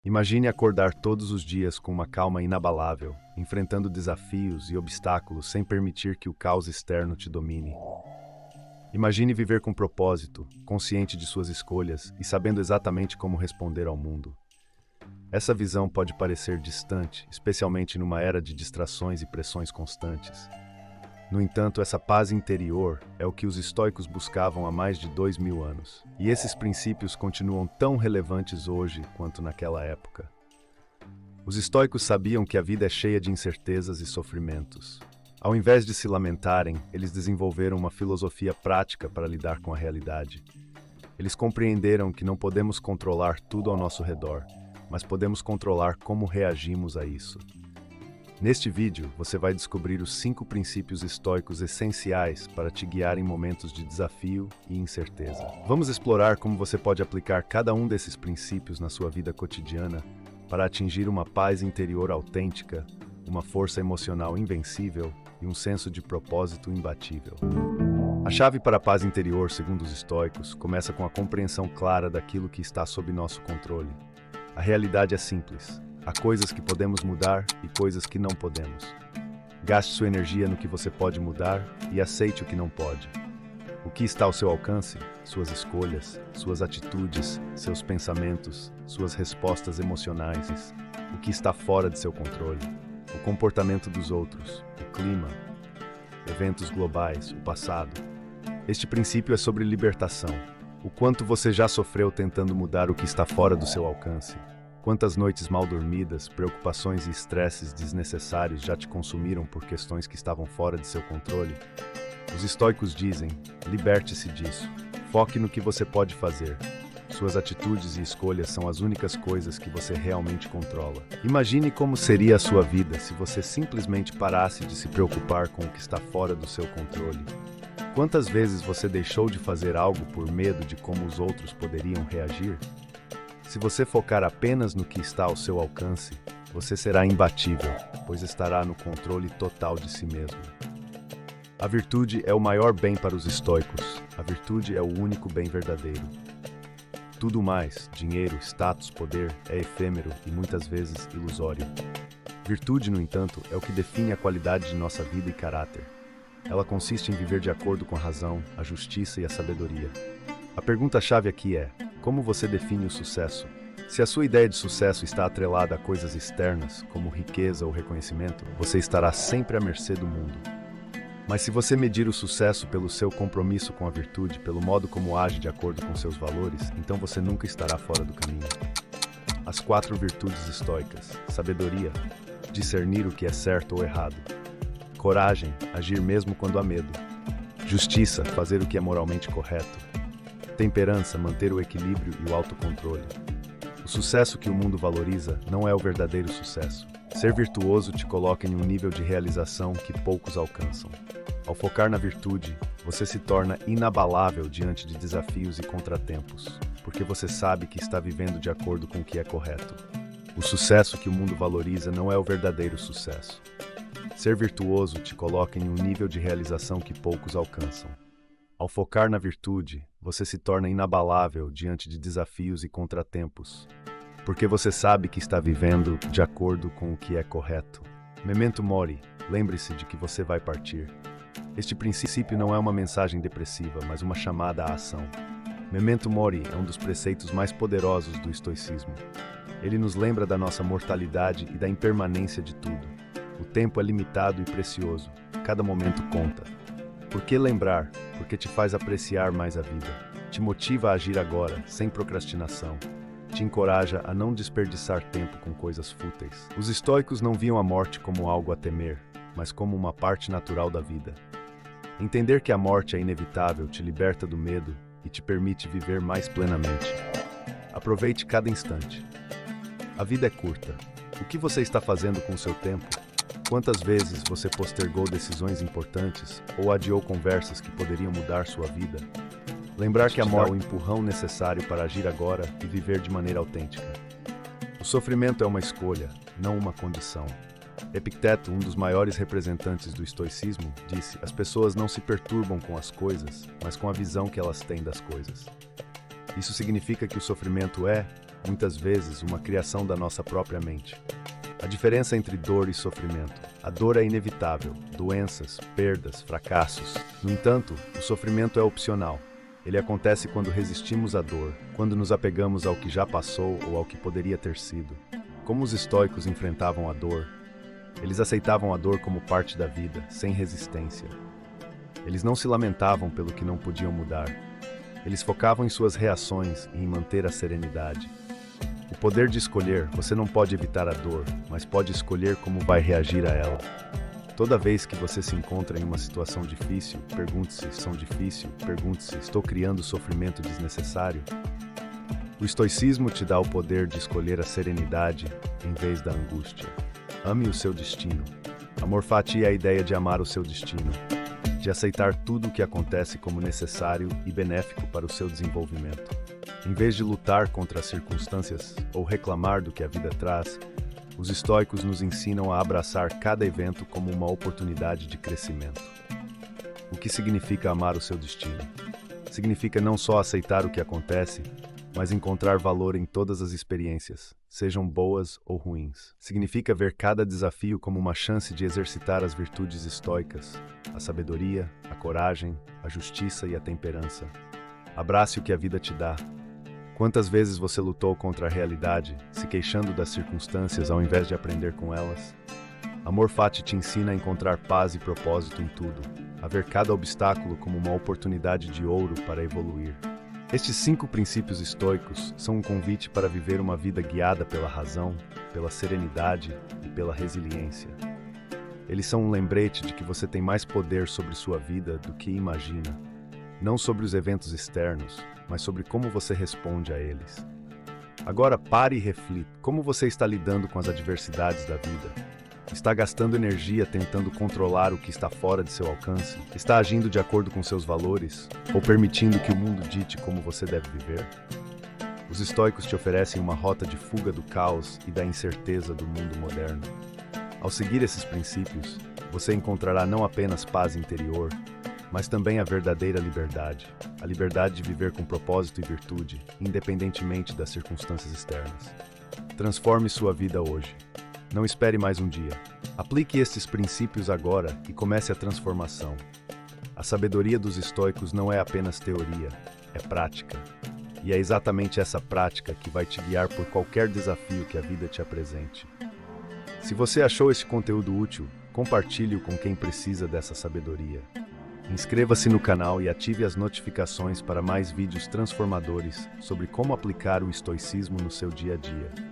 Imagine acordar todos os dias com uma calma inabalável, enfrentando desafios e obstáculos sem permitir que o caos externo te domine. Imagine viver com propósito, consciente de suas escolhas e sabendo exatamente como responder ao mundo. Essa visão pode parecer distante, especialmente numa era de distrações e pressões constantes. No entanto, essa paz interior é o que os estoicos buscavam há mais de 2000 anos. E esses princípios continuam tão relevantes hoje quanto naquela época. Os estoicos sabiam que a vida é cheia de incertezas e sofrimentos. Ao invés de se lamentarem, eles desenvolveram uma filosofia prática para lidar com a realidade. Eles compreenderam que não podemos controlar tudo ao nosso redor, mas podemos controlar como reagimos a isso. Neste vídeo, você vai descobrir os 5 princípios estoicos essenciais para te guiar em momentos de desafio e incerteza. Vamos explorar como você pode aplicar cada um desses princípios na sua vida cotidiana para atingir uma paz interior autêntica, uma força emocional invencível e um senso de propósito imbatível. A chave para a paz interior, segundo os estoicos, começa com a compreensão clara daquilo que está sob nosso controle. A realidade é simples. Há coisas que podemos mudar e coisas que não podemos. Gaste sua energia no que você pode mudar e aceite o que não pode. O que está ao seu alcance? Suas escolhas, suas atitudes, seus pensamentos, suas respostas emocionais. O que está fora de seu controle? O comportamento dos outros, o clima, eventos globais, o passado. Este princípio é sobre libertação. O quanto você já sofreu tentando mudar o que está fora do seu alcance? Quantas noites mal dormidas, preocupações e estresses desnecessários já te consumiram por questões que estavam fora de seu controle? Os estoicos dizem, liberte-se disso. Foque no que você pode fazer. Suas atitudes e escolhas são as únicas coisas que você realmente controla. Imagine como seria a sua vida se você simplesmente parasse de se preocupar com o que está fora do seu controle. Quantas vezes você deixou de fazer algo por medo de como os outros poderiam reagir? Se você focar apenas no que está ao seu alcance, você será imbatível, pois estará no controle total de si mesmo. A virtude é o maior bem para os estoicos. A virtude é o único bem verdadeiro. Tudo mais, dinheiro, status, poder, é efêmero e muitas vezes ilusório. Virtude, no entanto, é o que define a qualidade de nossa vida e caráter. Ela consiste em viver de acordo com a razão, a justiça e a sabedoria. A pergunta-chave aqui é: como você define o sucesso? Se a sua ideia de sucesso está atrelada a coisas externas, como riqueza ou reconhecimento, você estará sempre à mercê do mundo. Mas se você medir o sucesso pelo seu compromisso com a virtude, pelo modo como age de acordo com seus valores, então você nunca estará fora do caminho. As 4 virtudes estoicas: sabedoria, discernir o que é certo ou errado; coragem, agir mesmo quando há medo; justiça, fazer o que é moralmente correto; temperança, manter o equilíbrio e o autocontrole. O sucesso que o mundo valoriza não é o verdadeiro sucesso. Ser virtuoso te coloca em um nível de realização que poucos alcançam. Ao focar na virtude, você se torna inabalável diante de desafios e contratempos, porque você sabe que está vivendo de acordo com o que é correto. O sucesso que o mundo valoriza não é o verdadeiro sucesso. Ser virtuoso te coloca em um nível de realização que poucos alcançam. Ao focar na virtude, você se torna inabalável diante de desafios e contratempos, porque você sabe que está vivendo de acordo com o que é correto. Memento mori, lembre-se de que você vai partir. Este princípio não é uma mensagem depressiva, mas uma chamada à ação. Memento mori é um dos preceitos mais poderosos do estoicismo. Ele nos lembra da nossa mortalidade e da impermanência de tudo. O tempo é limitado e precioso, cada momento conta. Por que lembrar? Porque te faz apreciar mais a vida. Te motiva a agir agora, sem procrastinação. Te encoraja a não desperdiçar tempo com coisas fúteis. Os estoicos não viam a morte como algo a temer, mas como uma parte natural da vida. Entender que a morte é inevitável te liberta do medo e te permite viver mais plenamente. Aproveite cada instante. A vida é curta. O que você está fazendo com o seu tempo? Quantas vezes você postergou decisões importantes ou adiou conversas que poderiam mudar sua vida? Lembrar que a morte é o empurrão necessário para agir agora e viver de maneira autêntica. O sofrimento é uma escolha, não uma condição. Epicteto, um dos maiores representantes do estoicismo, disse: as pessoas não se perturbam com as coisas, mas com a visão que elas têm das coisas. Isso significa que o sofrimento é, muitas vezes uma criação da nossa própria mente. A diferença entre dor e sofrimento. A dor é inevitável, doenças, perdas, fracassos. No entanto, o sofrimento é opcional. Ele acontece quando resistimos à dor, quando nos apegamos ao que já passou ou ao que poderia ter sido. Como os estoicos enfrentavam a dor? Eles aceitavam a dor como parte da vida, sem resistência. Eles não se lamentavam pelo que não podiam mudar. Eles focavam em suas reações e em manter a serenidade. O poder de escolher, você não pode evitar a dor, mas pode escolher como vai reagir a ela. Toda vez que você se encontra em uma situação difícil, pergunte-se, são difícil? Pergunte-se, estou criando sofrimento desnecessário? O estoicismo te dá o poder de escolher a serenidade em vez da angústia. Ame o seu destino. Amor fati é a ideia de amar o seu destino, de aceitar tudo o que acontece como necessário e benéfico para o seu desenvolvimento. Em vez de lutar contra as circunstâncias ou reclamar do que a vida traz, os estoicos nos ensinam a abraçar cada evento como uma oportunidade de crescimento. O que significa amar o seu destino? Significa não só aceitar o que acontece, mas encontrar valor em todas as experiências, sejam boas ou ruins. Significa ver cada desafio como uma chance de exercitar as virtudes estoicas, a sabedoria, a coragem, a justiça e a temperança. Abrace o que a vida te dá. Quantas vezes você lutou contra a realidade, se queixando das circunstâncias ao invés de aprender com elas? Amor fati te ensina a encontrar paz e propósito em tudo, a ver cada obstáculo como uma oportunidade de ouro para evoluir. Estes 5 princípios estoicos são um convite para viver uma vida guiada pela razão, pela serenidade e pela resiliência. Eles são um lembrete de que você tem mais poder sobre sua vida do que imagina, não sobre os eventos externos, mas sobre como você responde a eles. Agora pare e reflita. Como você está lidando com as adversidades da vida? Está gastando energia tentando controlar o que está fora de seu alcance? Está agindo de acordo com seus valores? Ou permitindo que o mundo dite como você deve viver? Os estoicos te oferecem uma rota de fuga do caos e da incerteza do mundo moderno. Ao seguir esses princípios, você encontrará não apenas paz interior, mas também a verdadeira liberdade, a liberdade de viver com propósito e virtude, independentemente das circunstâncias externas. Transforme sua vida hoje. Não espere mais um dia. Aplique estes princípios agora e comece a transformação. A sabedoria dos estoicos não é apenas teoria, é prática. E é exatamente essa prática que vai te guiar por qualquer desafio que a vida te apresente. Se você achou este conteúdo útil, compartilhe-o com quem precisa dessa sabedoria. Inscreva-se no canal e ative as notificações para mais vídeos transformadores sobre como aplicar o estoicismo no seu dia a dia.